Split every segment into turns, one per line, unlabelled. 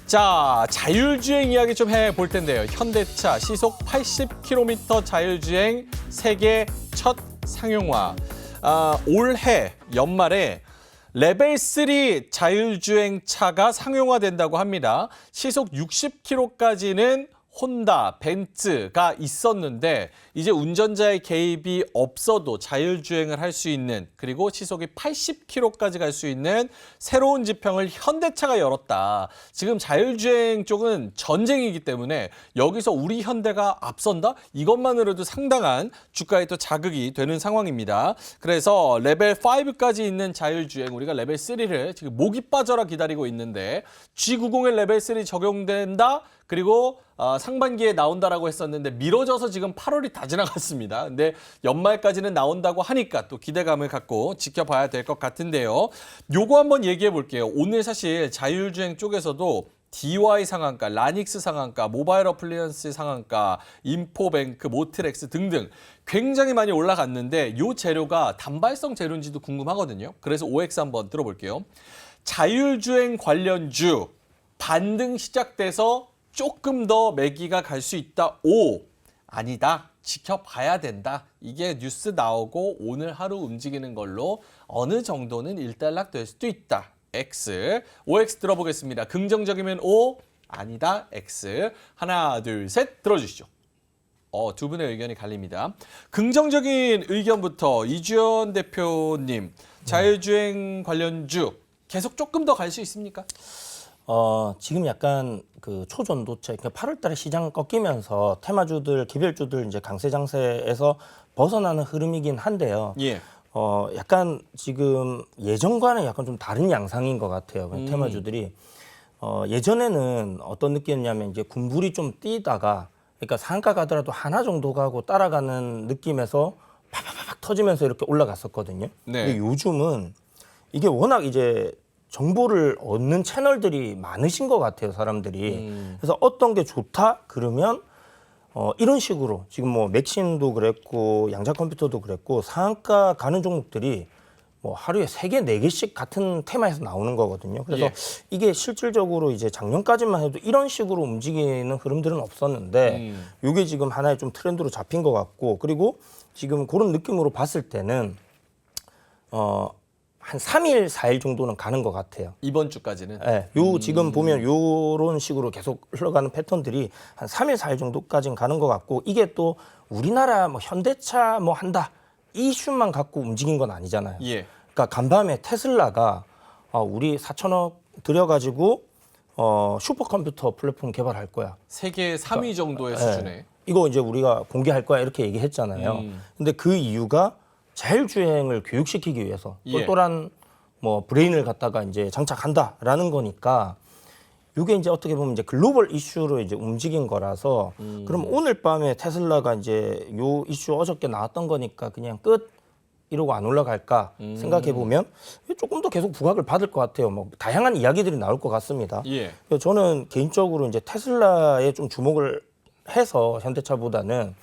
자, 자율주행 이야기 좀 해볼 텐데요. 현대차 시속 80km 자율주행 세계 첫 상용화. 올해 연말에 레벨 3 자율주행 차가 상용화된다고 합니다. 시속 60km까지는 혼다, 벤츠가 있었는데 이제 운전자의 개입이 없어도 자율주행을 할 수 있는, 그리고 시속이 80km까지 갈 수 있는 새로운 지평을 현대차가 열었다. 지금 자율주행 쪽은 전쟁이기 때문에 여기서 우리 현대가 앞선다? 이것만으로도 상당한 주가에 또 자극이 되는 상황입니다. 그래서 레벨 5까지 있는 자율주행, 우리가 레벨 3를 지금 목이 빠져라 기다리고 있는데 G90의 레벨 3 적용된다? 그리고 상반기에 나온다라고 했었는데 미뤄져서 지금 8월이 다 지나갔습니다. 근데 연말까지는 나온다고 하니까 또 기대감을 갖고 지켜봐야 될 것 같은데요. 요거 한번 얘기해 볼게요. 오늘 사실 자율주행 쪽에서도 DY 상한가, 라닉스 상한가, 모바일 어플리언스 상한가, 인포뱅크, 모트렉스 등등 굉장히 많이 올라갔는데 요 재료가 단발성 재료인지도 궁금하거든요. 그래서 OX 한번 들어볼게요. 자율주행 관련주 반등 시작돼서 조금 더 매기가 갈 수 있다. O. 아니다. 지켜봐야 된다. 이게 뉴스 나오고 오늘 하루 움직이는 걸로 어느 정도는 일단락 될 수도 있다. X. OX 들어보겠습니다. 긍정적이면 O, 아니다. X. 하나, 둘, 셋 들어주시죠. 두 분의 의견이 갈립니다. 긍정적인 의견부터 이주연 대표님, 자율주행 관련주 계속 조금 더 갈 수 있습니까?
지금 약간 그 초전도체, 그러니까 8월 달에 시장 꺾이면서 테마주들, 개별주들 이제 강세 장세에서 벗어나는 흐름이긴 한데요.
예.
약간 지금 예전과는 약간 좀 다른 양상인 것 같아요. 테마주들이. 예전에는 어떤 느낌이냐면 이제 군불이 좀 뛰다가, 그러니까 상가 가더라도 하나 정도 가고 따라가는 느낌에서 팍팍팍 터지면서 이렇게 올라갔었거든요.
네.
근데 요즘은 이게 워낙 이제 정보를 얻는 채널들이 많으신 것 같아요, 사람들이. 그래서 어떤 게 좋다 그러면 이런 식으로 지금 뭐 맥신도 그랬고 양자 컴퓨터도 그랬고 상한가 가는 종목들이 뭐 하루에 3개, 4개씩 같은 테마에서 나오는 거거든요. 그래서 이게 실질적으로 이제 작년까지만 해도 이런 식으로 움직이는 흐름들은 없었는데 이게 지금 하나의 좀 트렌드로 잡힌 것 같고, 그리고 지금 그런 느낌으로 봤을 때는 한 3일, 4일 정도는 가는 것 같아요.
이번 주까지는?
네, 지금 보면 요런 식으로 계속 흘러가는 패턴들이 한 3일, 4일 정도까지는 가는 것 같고, 이게 또 우리나라 뭐 현대차 뭐 한다 이 이슈만 갖고 움직인 건 아니잖아요.
예.
그러니까 간밤에 테슬라가 우리 4천억 들여가지고 슈퍼컴퓨터 플랫폼 개발할 거야.
세계 3위 정도의 수준에.
이거 이제 우리가 공개할 거야 이렇게 얘기했잖아요. 근데 그 이유가 자율주행을 교육시키기 위해서 똘똘한 뭐 브레인을 갖다가 이제 장착한다라는 거니까, 이게 이제 어떻게 보면 이제 글로벌 이슈로 이제 움직인 거라서, 그럼 오늘 밤에 테슬라가 이제 요 이슈 어저께 나왔던 거니까 그냥 끝 이러고 안 올라갈까 생각해 보면 조금 더 계속 부각을 받을 것 같아요. 뭐 다양한 이야기들이 나올 것 같습니다.
예.
그래서 저는 개인적으로 이제 테슬라에 좀 주목을 해서 현대차보다는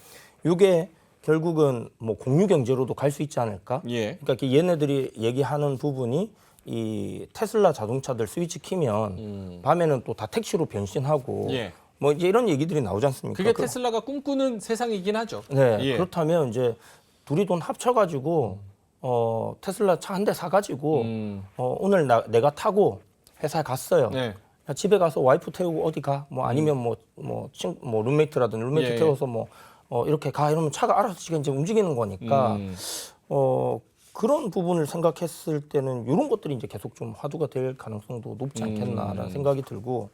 이게 결국은 뭐 공유 경제로도 갈 수 있지 않을까?
예.
그러니까 얘네들이 얘기하는 부분이 이 테슬라 자동차들 스위치 키면 밤에는 또 다 택시로 변신하고
예.
뭐 이제 이런 얘기들이 나오지 않습니까?
그게 테슬라가 꿈꾸는 세상이긴 하죠.
네.
예.
그렇다면 이제 둘이 돈 합쳐가지고 테슬라 차 한 대 사가지고 오늘 내가 타고 회사에 갔어요.
네.
집에 가서 와이프 태우고 어디 가? 뭐 아니면 뭐 룸메이트라든 룸메이트
예.
태워서 뭐 이렇게 가 이러면 차가 알아서 지금 이제 움직이는 거니까 그런 부분을 생각했을 때는 이런 것들이 이제 계속 좀 화두가 될 가능성도 높지 않겠나라는 생각이 들고,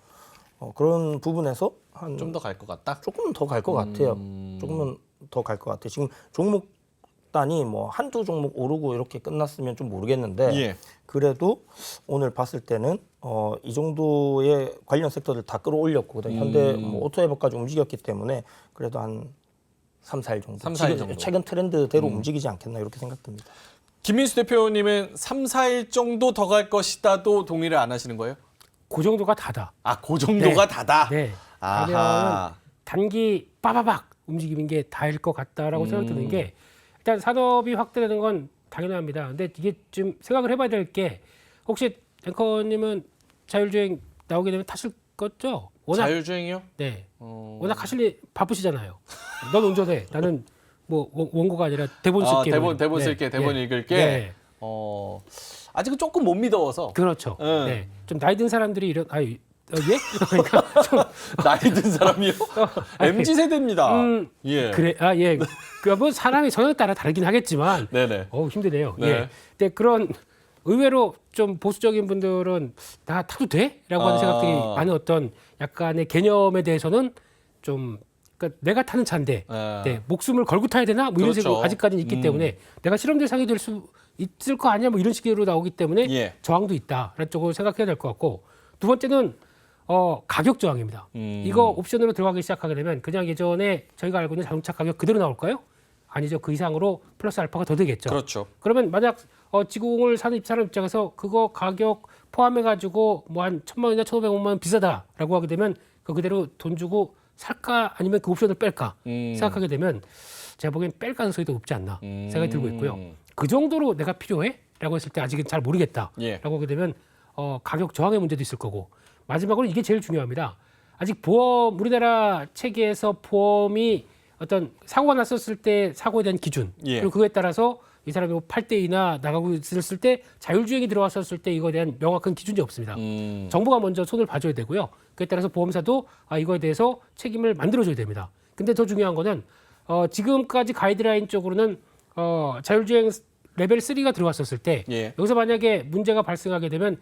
그런 부분에서 한
좀 더 갈 것 같다.
조금은 더 갈 것 같아요. 조금은 더 갈 것 같아요. 지금 종목 단이 뭐 한두 종목 오르고 이렇게 끝났으면 좀 모르겠는데
예.
그래도 오늘 봤을 때는 이 정도의 관련 섹터들 다 끌어올렸고 그다음에 현대 뭐 오토에버까지 움직였기 때문에 그래도 한 3, 4일 정도.
3, 4일
지금
정도.
최근 트렌드대로 움직이지 않겠나 이렇게 생각됩니다.
김민수 대표님은 3, 4일 정도 더 갈 것이다도 동의를 안 하시는 거예요?
그 정도가 다다.
그 정도가
네.
다다.
네.
아하.
그러면 단기 빠바박 움직이는 게 다일 것 같다라고 생각드는 게, 일단 산업이 확대되는 건 당연합니다. 근데 이게 좀 생각을 해봐야 될 게, 혹시 앵커님은 자율주행 나오게 되면 타실 거죠. 워낙
자율주행이요?
네. 워낙 하실 일 바쁘시잖아요. 넌 운전해. 나는 뭐 원고가 아니라 대본 쓸게.
대본 쓸게, 대본 읽을게.
네.
아직은 조금 못 믿어서.
그렇죠.
응.
네. 좀 나이 든 사람들이 이런 예? 그러니까 좀
나이 든 사람이요? MZ 세대입니다. 예.
그래. 예. 뭐 사람의 성향에 따라 다르긴 하겠지만
네네.
힘드네요.
네.
예. 근데 그런 의외로 좀 보수적인 분들은 나 타도 돼?라고 하는 생각들이 많은 어떤 약간의 개념에 대해서는 좀 그러니까 내가 타는 차인데 네, 목숨을 걸고 타야 되나? 뭐 이런
그렇죠.
식으로 아직까지는 있기 때문에 내가 실험 대상이 될 수 있을 거 아니야? 뭐 이런 식으로 나오기 때문에
예.
저항도 있다라는 쪽으로 생각해야 될 것 같고 두 번째는 가격 저항입니다. 이거 옵션으로 들어가기 시작하게 되면 그냥 예전에 저희가 알고 있는 자동차 가격 그대로 나올까요? 아니죠. 그 이상으로 플러스 알파가 더 되겠죠.
그렇죠.
그러면 만약 지구공을 사는 사람 입장에서 그거 가격 포함해 가지고 뭐 한 1,000만 원이나 1,500만 원 비싸다라고 하게 되면 그 그대로 돈 주고 살까 아니면 그 옵션을 뺄까 생각하게 되면 제가 보기엔 뺄 가능성이 더 높지 않나 생각이 들고 있고요. 그 정도로 내가 필요해? 라고 했을 때 아직은 잘 모르겠다.
예.
라고 하게 되면 가격 저항의 문제도 있을 거고 마지막으로 이게 제일 중요합니다. 아직 보험 우리나라 체계에서 보험이 어떤 사고가 났었을 때 사고에 대한 기준
예.
그리고 그거에 따라서 이 사람이 뭐 8대2나 나가고 있을 때 자율주행이 들어왔었을 때 이거에 대한 명확한 기준이 없습니다. 정부가 먼저 손을 봐줘야 되고요. 그에 따라서 보험사도 이거에 대해서 책임을 만들어줘야 됩니다. 근데 더 중요한 거는 지금까지 가이드라인 쪽으로는 자율주행 레벨 3가 들어왔었을 때
예.
여기서 만약에 문제가 발생하게 되면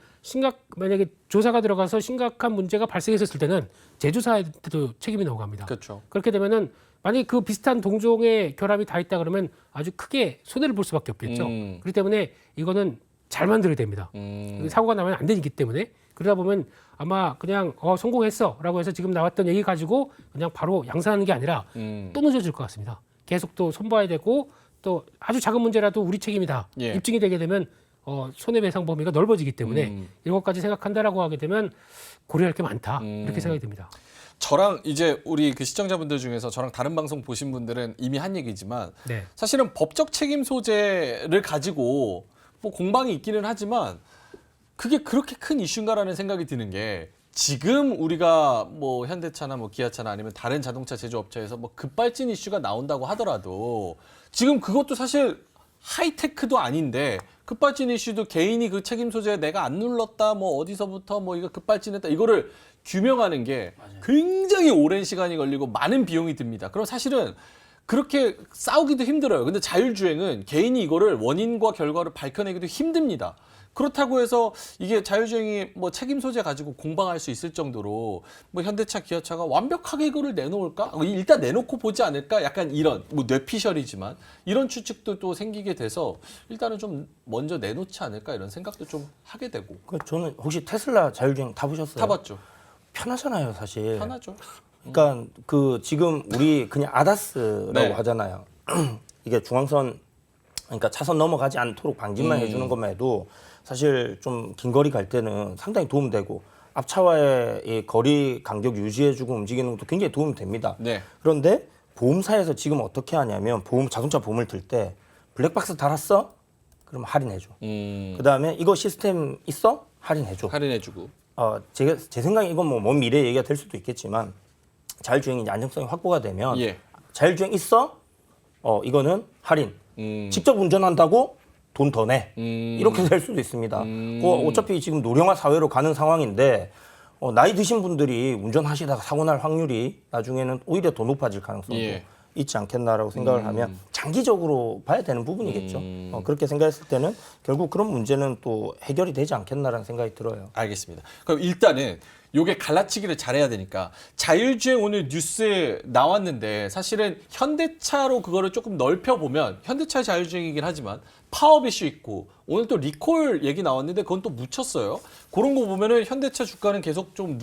만약에 조사가 들어가서 심각한 문제가 발생했었을 때는 제조사한테도 책임이 넘어갑니다.
그렇죠.
그렇게 되면은 만약에 그 비슷한 동종의 결함이 다 있다 그러면 아주 크게 손해를 볼 수밖에 없겠죠. 그렇기 때문에 이거는 잘 만들어야 됩니다. 사고가 나면 안 되기 때문에 그러다 보면 아마 그냥 성공했어라고 해서 지금 나왔던 얘기 가지고 그냥 바로 양산하는 게 아니라 또 늦어질 것 같습니다. 계속 또 손봐야 되고 또 아주 작은 문제라도 우리 책임이다
예.
입증이 되게 되면 손해배상 범위가 넓어지기 때문에 이런 것까지 생각한다라고 하게 되면 고려할 게 많다 이렇게 생각이 듭니다.
저랑 이제 우리 그 시청자분들 중에서 저랑 다른 방송 보신 분들은 이미 한 얘기지만
네.
사실은 법적 책임 소재를 가지고 뭐 공방이 있기는 하지만 그게 그렇게 큰 이슈인가라는 생각이 드는 게 지금 우리가 뭐 현대차나 뭐 기아차나 아니면 다른 자동차 제조업체에서 뭐 급발진 이슈가 나온다고 하더라도 지금 그것도 사실 하이테크도 아닌데 급발진 이슈도 개인이 그 책임 소재에 내가 안 눌렀다 뭐 어디서부터 뭐 이거 급발진했다 이거를 규명하는 게 굉장히 오랜 시간이 걸리고 많은 비용이 듭니다. 그럼 사실은 그렇게 싸우기도 힘들어요. 근데 자율주행은 개인이 이거를 원인과 결과를 밝혀내기도 힘듭니다. 그렇다고 해서 이게 자율주행이 뭐 책임 소재 가지고 공방할 수 있을 정도로 뭐 현대차, 기아차가 완벽하게 이거를 내놓을까? 일단 내놓고 보지 않을까? 약간 이런 뭐 뇌피셜이지만 이런 추측도 또 생기게 돼서 일단은 좀 먼저 내놓지 않을까 이런 생각도 좀 하게 되고.
저는 혹시 테슬라 자율주행 타보셨어요?
타봤죠.
편하잖아요, 사실.
편하죠.
그러니까 그 지금 우리 그냥 아다스라고
네.
하잖아요. 이게 중앙선 그러니까 차선 넘어가지 않도록 방지만 해주는 것만 해도 사실 좀 긴 거리 갈 때는 상당히 도움되고 앞차와의 이 거리 간격 유지해주고 움직이는 것도 굉장히 도움이 됩니다.
네.
그런데 보험사에서 지금 어떻게 하냐면 자동차 보험을 들 때 블랙박스 달았어? 그럼 할인해줘. 그다음에 이거 시스템 있어? 할인해줘.
할인해주고.
제 생각에 이건 뭐 먼 미래 얘기가 될 수도 있겠지만 자율주행이 이제 안정성이 확보가 되면
예.
자율주행 있어? 이거는 할인. 직접 운전한다고 돈 더 내. 이렇게 될 수도 있습니다. 어차피 지금 노령화 사회로 가는 상황인데 나이 드신 분들이 운전하시다가 사고 날 확률이 나중에는 오히려 더 높아질 가능성도
예.
있지 않겠나라고 생각을 하면 장기적으로 봐야 되는 부분이겠죠. 그렇게 생각했을 때는 결국 그런 문제는 또 해결이 되지 않겠나라는 생각이 들어요.
알겠습니다. 그럼 일단은 요게 갈라치기를 잘해야 되니까 자율주행 오늘 뉴스에 나왔는데 사실은 현대차로 그거를 조금 넓혀보면 현대차의 자율주행이긴 하지만 파업 이슈 있고 오늘 또 리콜 얘기 나왔는데 그건 또 묻혔어요. 그런 거 보면은 현대차 주가는 계속 좀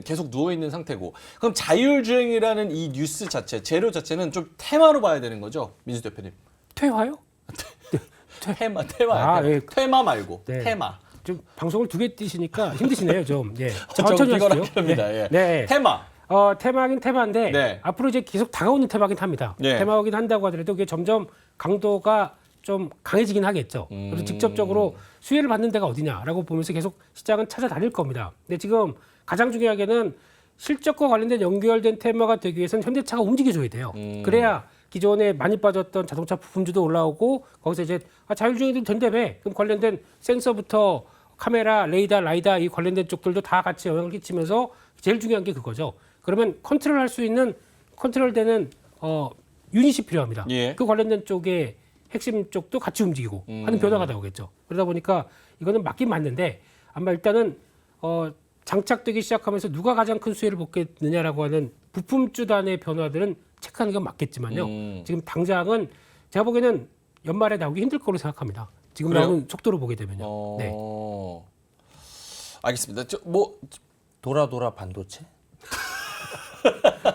계속 누워있는 상태고 그럼 자율주행이라는 이 뉴스 자체, 재료 자체는 좀 테마로 봐야 되는 거죠? 민수 대표님.
퇴화요?
테마.
예.
테마 말고
네.
테마.
좀 방송을 두 개 뛰시니까 힘드시네요, 좀. 예.
좀
천천히 하시죠.
피곤합니다. 예.
네.
테마.
테마긴 테마인데
네.
앞으로 이제 계속 다가오는 테마긴 합니다.
네.
테마긴 한다고 하더라도 그게 점점 강도가 좀 강해지긴 하겠죠. 그래서 직접적으로 수혜를 받는 데가 어디냐라고 보면서 계속 시장은 찾아다닐 겁니다. 근데 지금 가장 중요하게는 실적과 관련된 연결된 테마가 되기 위해서는 현대차가 움직여줘야 돼요. 그래야 기존에 많이 빠졌던 자동차 부품주도 올라오고 거기서 이제 자율주행도 된다며 그럼 관련된 센서부터 카메라, 레이더, 라이다 이 관련된 쪽들도 다 같이 영향을 끼치면서 제일 중요한 게 그거죠. 그러면 컨트롤할 수 있는 컨트롤되는 유닛이 필요합니다.
예.
그 관련된 쪽에 핵심 쪽도 같이 움직이고 하는 변화가 나오겠죠. 그러다 보니까 이거는 맞긴 맞는데 아마 일단은 장착되기 시작하면서 누가 가장 큰 수혜를 보겠느냐라고 하는 부품주단의 변화들은 체크하는 건 맞겠지만요. 지금 당장은 제가 보기에는 연말에 나오기 힘들 거로 생각합니다. 지금
그래요?
나오는 속도로 보게 되면요. 네.
알겠습니다.
돌아 반도체?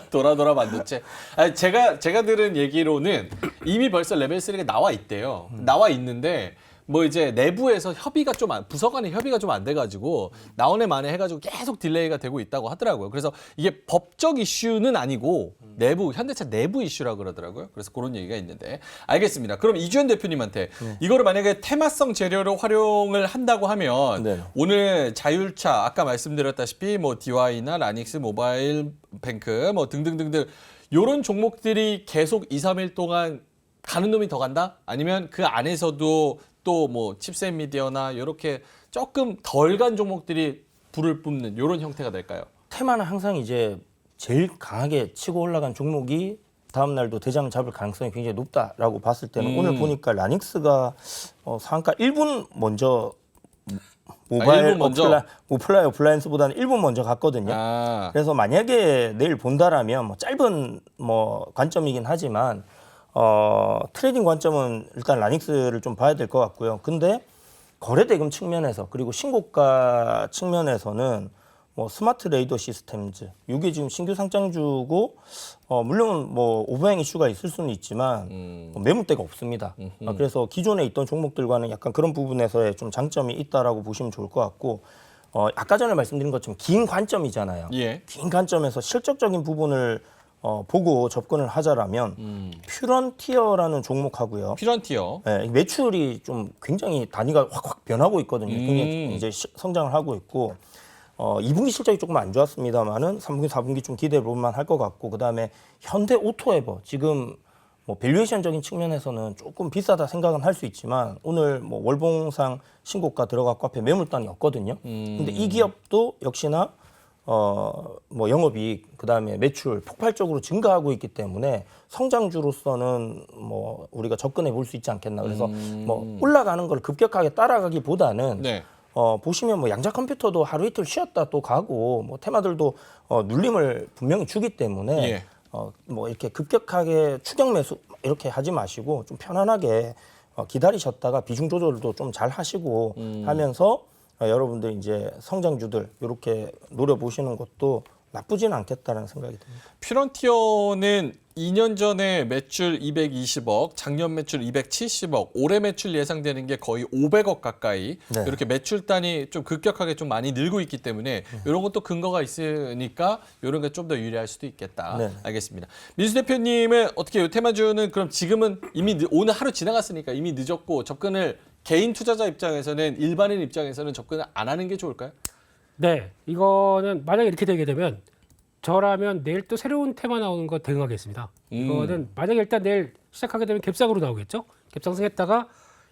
돌아 반도체. 아니, 제가 들은 얘기로는 이미 벌써 레벨 3가 나와 있대요. 나와 있는데 뭐 이제 내부에서 협의가 좀 부서 간의 협의가 좀 안 돼가지고 나오네 마네 해가지고 계속 딜레이가 되고 있다고 하더라고요. 그래서 이게 법적 이슈는 아니고 내부 현대차 내부 이슈라 그러더라고요. 그래서 그런 얘기가 있는데 알겠습니다. 그럼 이주연 대표님한테 이거를 만약에 테마성 재료로 활용을 한다고 하면
네.
오늘 자율차 아까 말씀드렸다시피 뭐 DY나 라닉스 모바일 뱅크 뭐 등등등등 요런 종목들이 계속 2, 3일 동안 가는 놈이 더 간다? 아니면 그 안에서도 또 뭐 칩셋 미디어나 이렇게 조금 덜 간 종목들이 불을 뿜는 이런 형태가 될까요? 테마는
항상 이제 제일 강하게 치고 올라간 종목이 다음 날도 대장 잡을 가능성이 굉장히 높다라고 봤을 때는 오늘 보니까 라닉스가 상한가 1분 먼저 모바일
1분 먼저?
오플라인 어플라이언스보다는 1분 먼저 갔거든요. 그래서 만약에 내일 본다라면 뭐 짧은 뭐 관점이긴 하지만 트레이딩 관점은 일단 라닉스를 좀 봐야 될 것 같고요. 근데 거래대금 측면에서 그리고 신고가 측면에서는 뭐 스마트 레이더 시스템즈 이게 지금 신규 상장주고 물론 뭐 오버행 이슈가 있을 수는 있지만 매물대가 없습니다. 그래서 기존에 있던 종목들과는 약간 그런 부분에서의 좀 장점이 있다라고 보시면 좋을 것 같고 아까 전에 말씀드린 것처럼 긴 관점이잖아요.
예.
긴 관점에서 실적적인 부분을 보고 접근을 하자라면 퓨런티어라는 종목하고요.
퓨런티어.
네, 매출이 좀 굉장히 단위가 확 변하고 있거든요. 굉장히 이제 성장을 하고 있고 2분기 실적이 조금 안 좋았습니다만은 3분기, 4분기 좀 기대해 볼 만할 것 같고 그다음에 현대 오토에버 지금 뭐 밸류에이션적인 측면에서는 조금 비싸다 생각은 할 수 있지만 오늘 뭐 월봉상 신고가 들어갔고 앞에 매물단이 없거든요. 근데 이 기업도 역시나 뭐 영업이익 그다음에 매출 폭발적으로 증가하고 있기 때문에 성장주로서는 뭐 우리가 접근해 볼 수 있지 않겠나. 그래서 뭐 올라가는 걸 급격하게 따라가기보다는
네.
보시면 뭐 양자 컴퓨터도 하루 이틀 쉬었다 또 가고 뭐 테마들도 눌림을 분명히 주기 때문에
예.
뭐 이렇게 급격하게 추격 매수 이렇게 하지 마시고 좀 편안하게 기다리셨다가 비중 조절도 좀 잘 하시고 하면서 여러분들 이제 성장주들 이렇게 노려보시는 것도 나쁘지는 않겠다라는 생각이 듭니다.
퓨런티어는 2년 전에 매출 220억, 작년 매출 270억, 올해 매출 예상되는 게 거의 500억 가까이
네.
이렇게 매출단이 좀 급격하게 좀 많이 늘고 있기 때문에 이런 것도 근거가 있으니까 이런 게 좀 더 유리할 수도 있겠다.
네.
알겠습니다. 민수 대표님은 어떻게 요 테마주는 그럼 지금은 이미 오늘 하루 지나갔으니까 이미 늦었고 접근을 개인 투자자 입장에서는 일반인 입장에서는 접근을 안 하는 게 좋을까요?
네, 이거는 만약에 이렇게 되게 되면 저라면 내일 또 새로운 테마 나오는 거 대응하겠습니다. 이거는 만약에 일단 내일 시작하게 되면 갭상으로 나오겠죠. 갭상승했다가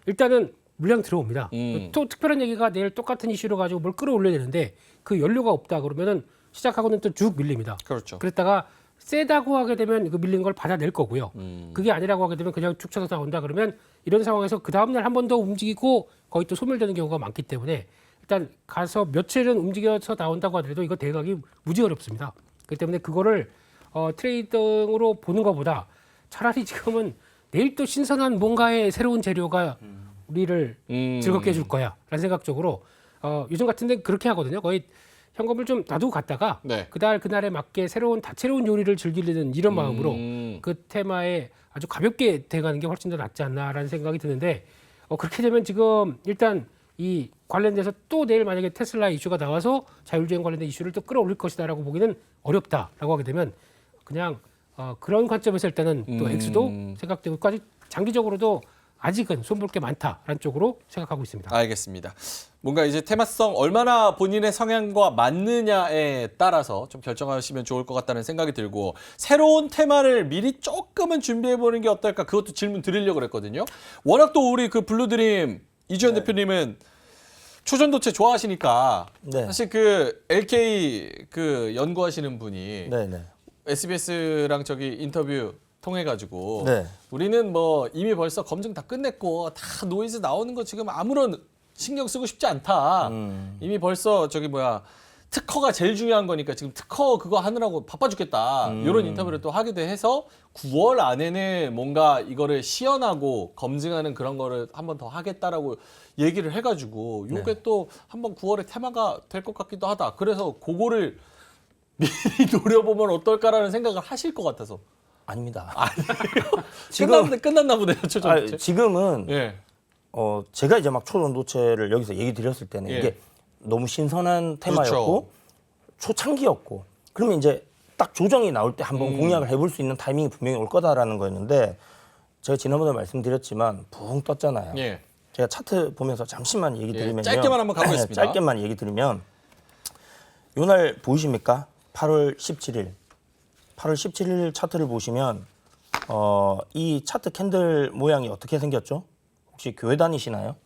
일단은 물량 들어옵니다. 또 특별한 얘기가 내일 똑같은 이슈로 가지고 뭘 끌어올려야 되는데 그 연료가 없다 그러면은 시작하고는 또 쭉 밀립니다.
그렇죠.
그랬다가 세다고 하게 되면 그 밀린 걸 받아낼 거고요. 그게 아니라고 하게 되면 그냥 쭉 쳐서 나온다 그러면 이런 상황에서 그 다음날 한 번 더 움직이고 거의 또 소멸되는 경우가 많기 때문에 일단 가서 며칠은 움직여서 나온다고 하더라도 이거 대응하기 무지 어렵습니다. 그렇기 때문에 그거를 트레이딩으로 보는 것보다 차라리 지금은 내일 또 신선한 뭔가의 새로운 재료가 우리를 즐겁게 해줄 거야 라는 생각적으로 요즘 같은 데는 그렇게 하거든요. 거의 현금을 좀 놔두고 갔다가
네.
그날에 맞게 다채로운 요리를 즐기려는 이런 마음으로 그 테마에 아주 가볍게 대응하는 게 훨씬 더 낫지 않나라는 생각이 드는데 그렇게 되면 지금 일단 이 관련돼서 또 내일 만약에 테슬라 이슈가 나와서 자율주행 관련된 이슈를 또 끌어올릴 것이다라고 보기는 어렵다라고 하게 되면 그냥 그런 관점에서 일단은 또 액수도 생각되고까지 장기적으로도 아직은 손볼 게 많다라는 쪽으로 생각하고 있습니다.
알겠습니다. 뭔가 이제 테마성 얼마나 본인의 성향과 맞느냐에 따라서 좀 결정하시면 좋을 것 같다는 생각이 들고 새로운 테마를 미리 조금은 준비해 보는 게 어떨까 그것도 질문 드리려고 그랬거든요. 워낙 또 우리 그 블루드림 이주연 대표님은 초전도체 좋아하시니까
네.
사실 그 LK 그 연구하시는 분이
네네.
SBS랑 저기 인터뷰 통해가지고
네.
우리는 뭐 이미 벌써 검증 다 끝냈고 다 노이즈 나오는 거 지금 아무런 신경 쓰고 싶지 않다. 이미 벌써 저기 뭐야 특허가 제일 중요한 거니까 지금 특허 그거 하느라고 바빠 죽겠다. 이런 인터뷰를 또 하기도 해서 9월 안에는 뭔가 이거를 시연하고 검증하는 그런 거를 한 번 더 하겠다라고 얘기를 해가지고 요게 또 한번 9월에 테마가 될 것 같기도 하다. 그래서 그거를 미리 노려보면 어떨까라는 생각을 하실 것 같아서.
아닙니다.
지금 끝났나 보네요,
아,
초전도체.
지금은
예.
제가 이제 막 초전도체를 여기서 얘기 드렸을 때는
예.
이게 너무 신선한 테마였고
그렇죠.
초창기였고 그러면 이제 딱 조정이 나올 때 한번 공약을 해볼 수 있는 타이밍이 분명히 올 거다라는 거였는데 제가 지난번에 말씀드렸지만 붕 떴잖아요.
예.
제가 차트 보면서 잠시만 얘기
예,
드리면요.
짧게만 한번 가보겠습니다.
짧게만 얘기 드리면 요날 보이십니까? 8월 17일. 8월 17일 차트를 보시면 이 차트 캔들 모양이 어떻게 생겼죠? 혹시 교회 다니시나요?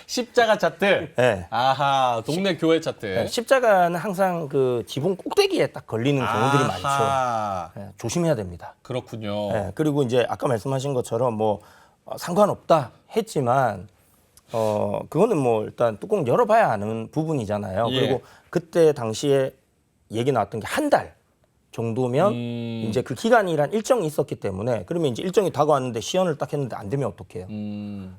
십자가 차트.
네.
아하, 동네 교회 차트.
십자가는 항상 그 지붕 꼭대기에 딱 걸리는 경우들이 많죠.
아하,
네, 조심해야 됩니다.
그렇군요.
네, 그리고 이제 아까 말씀하신 것처럼 뭐 상관없다 했지만 그거는 뭐 일단 뚜껑 열어봐야 아는 부분이잖아요.
예.
그리고 그때 당시에 얘기 나왔던 게 한 달 정도면 이제 그 기간이란 일정이 있었기 때문에 그러면 이제 일정이 다가왔는데 시연을 딱 했는데 안 되면 어떡해요?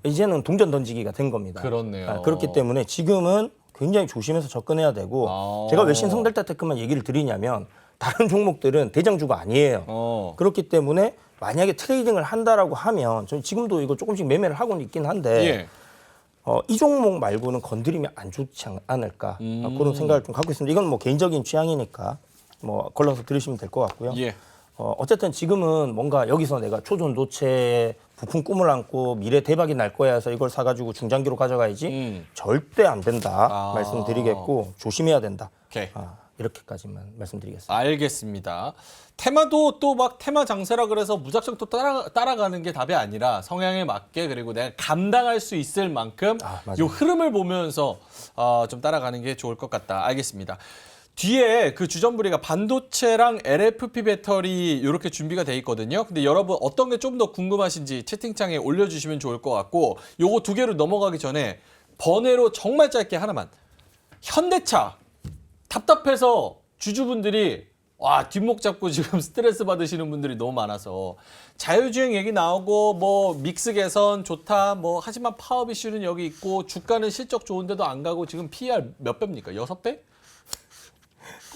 이제는 동전 던지기가 된 겁니다.
그렇네요.
그렇기 때문에 지금은 굉장히 조심해서 접근해야 되고
아.
제가 왜 신성델타 테크만 얘기를 드리냐면 다른 종목들은 대장주가 아니에요. 그렇기 때문에 만약에 트레이딩을 한다라고 하면 저는 지금도 이거 조금씩 매매를 하고는 있긴 한데
예.
이 종목 말고는 건드리면 안 좋지 않을까 그런 생각을 좀 갖고 있습니다. 이건 뭐 개인적인 취향이니까 뭐 걸러서 들으시면 될 것 같고요.
예.
어쨌든 지금은 뭔가 여기서 내가 초전도체 부품 꿈을 안고 미래 대박이 날 거야 해서 이걸 사가지고 중장기로 가져가야지 절대 안 된다
아.
말씀드리겠고 조심해야 된다.
오케이.
이렇게까지만 말씀드리겠습니다.
알겠습니다. 테마도 또 막 테마 장세라 그래서 무작정 또 따라가는 게 답이 아니라 성향에 맞게 그리고 내가 감당할 수 있을 만큼
맞아요.
이 흐름을 보면서 좀 따라가는 게 좋을 것 같다. 알겠습니다. 뒤에 그 주전부리가 반도체랑 LFP 배터리 이렇게 준비가 돼 있거든요. 근데 여러분 어떤 게 좀 더 궁금하신지 채팅창에 올려주시면 좋을 것 같고 요거 두 개로 넘어가기 전에 번외로 정말 짧게 하나만. 현대차 답답해서 주주분들이 와 뒷목 잡고 지금 스트레스 받으시는 분들이 너무 많아서 자율주행 얘기 나오고 뭐 믹스 개선 좋다 뭐 하지만 파업 이슈는 여기 있고 주가는 실적 좋은데도 안 가고 지금 PER 몇 배입니까? 6배?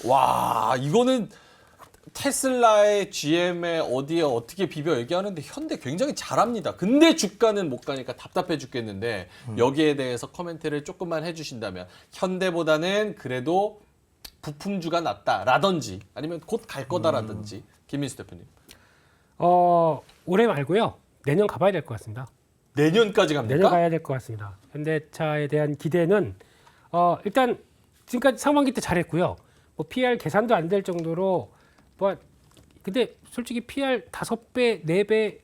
와 이거는 테슬라의 GM에 어디에 어떻게 비벼 얘기하는데 현대 굉장히 잘합니다. 근데 주가는 못 가니까 답답해 죽겠는데 여기에 대해서 코멘트를 조금만 해주신다면 현대보다는 그래도 부품주가 낫다라든지 아니면 곧 갈 거다라든지 김민수 대표님.
올해 말고요. 내년 가봐야 될 것 같습니다.
내년까지 갑니까?
내년 가야 될 것 같습니다. 현대차에 대한 기대는 일단 지금까지 상반기 때 잘했고요. 뭐 PR 계산도 안 될 정도로 뭐 근데 솔직히 PR 5배, 4배,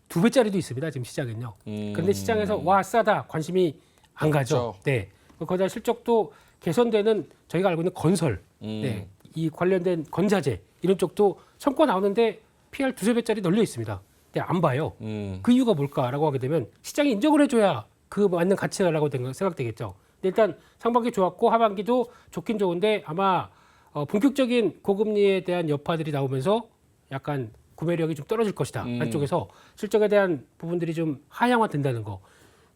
2배짜리도 있습니다. 지금 시장은요. 그런데 시장에서 와 싸다 관심이 안 가죠.
그렇죠.
네. 거기다 실적도 개선되는 저희가 알고 있는 건설, 네. 이 관련된 건자재 이런 쪽도 성과 나오는데 PR 2~3배짜리 널려 있습니다. 근데 안 봐요. 그 이유가 뭘까라고 하게 되면 시장이 인정을 해줘야 그 맞는 가치라고 생각되겠죠. 근데 일단 상반기 좋았고 하반기도 좋긴 좋은데 아마 본격적인 고금리에 대한 여파들이 나오면서 약간 구매력이 좀 떨어질 것이다. 안쪽에서 실적에 대한 부분들이 좀 하향화된다는 거.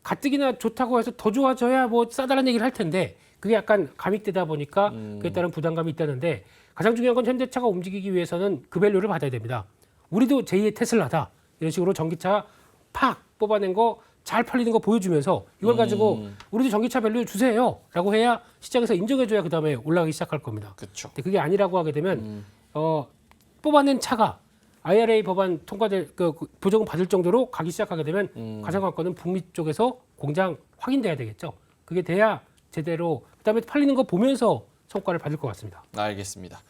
가뜩이나 좋다고 해서 더 좋아져야 뭐 싸다는 얘기를 할 텐데 그게 약간 감익되다 보니까 그에 따른 부담감이 있다는데 가장 중요한 건 현대차가 움직이기 위해서는 그 밸류를 받아야 됩니다. 우리도 제2의 테슬라다. 이런 식으로 전기차 팍 뽑아낸 거 잘 팔리는 거 보여주면서 이걸 가지고 우리도 전기차 밸류 주세요 라고 해야 시장에서 인정해줘야 그 다음에 올라가기 시작할 겁니다.
그렇죠.
근데 그게 아니라고 하게 되면 뽑아낸 차가 IRA 법안 통과될 그 보조금 받을 정도로 가기 시작하게 되면 가상관건은 북미 쪽에서 공장 확인돼야 되겠죠. 그게 돼야 제대로 그다음에 팔리는 거 보면서 성과를 받을 것 같습니다.
알겠습니다.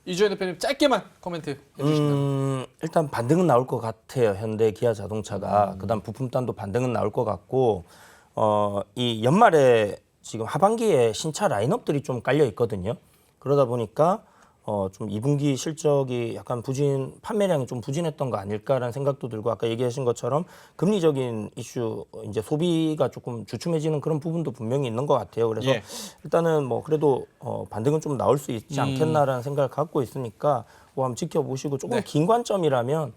이주연 대표님 짧게만 코멘트 해주시면.
일단 반등은 나올 것 같아요. 현대, 기아 자동차가. 그다음 부품단도 반등은 나올 것 같고 이 연말에 지금 하반기에 신차 라인업들이 좀 깔려 있거든요. 그러다 보니까 좀 2분기 실적이 약간 판매량이 좀 부진했던 거 아닐까라는 생각도 들고 아까 얘기하신 것처럼 금리적인 이슈 이제 소비가 조금 주춤해지는 그런 부분도 분명히 있는 것 같아요. 그래서
예.
일단은 뭐 그래도 반등은 좀 나올 수 있지 않겠나라는 생각을 갖고 있으니까 뭐 한번 지켜보시고 조금
네.
긴 관점이라면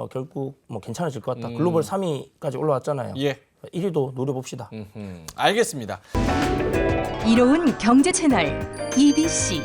결국 뭐 괜찮아질 것 같다. 글로벌 3위까지 올라왔잖아요.
예.
1위도 노려봅시다.
알겠습니다.
이로운 경제 채널 EBC